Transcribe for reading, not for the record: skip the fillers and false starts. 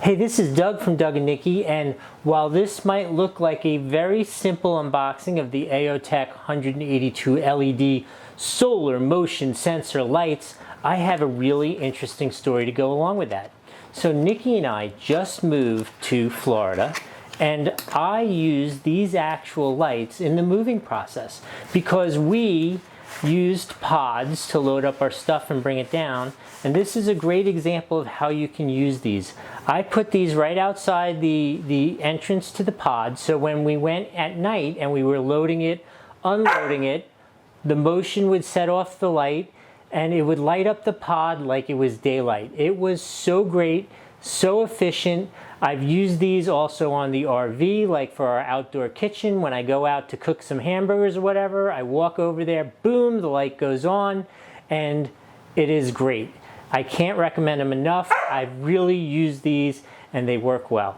Hey, this is Doug from Doug and Nikki, and while this might look like a very simple unboxing of the Aootek 182 LED solar motion sensor lights, I have a really interesting story to go along with that. So Nikki and I just moved to Florida, and I use these actual lights in the moving process because we used pods to load up our stuff and bring it down, and this is a great example of how you can use these. I put these right outside the entrance to the pod, so when we went at night and we were loading it, unloading it, the motion would set off the light and it would light up the pod like it was daylight. It was so great, so efficient. I've used these also on the RV, like for our outdoor kitchen. When I go out to cook some hamburgers or whatever, I walk over there, boom, the light goes on, and it is great. I can't recommend them enough. I've really used these and they work well.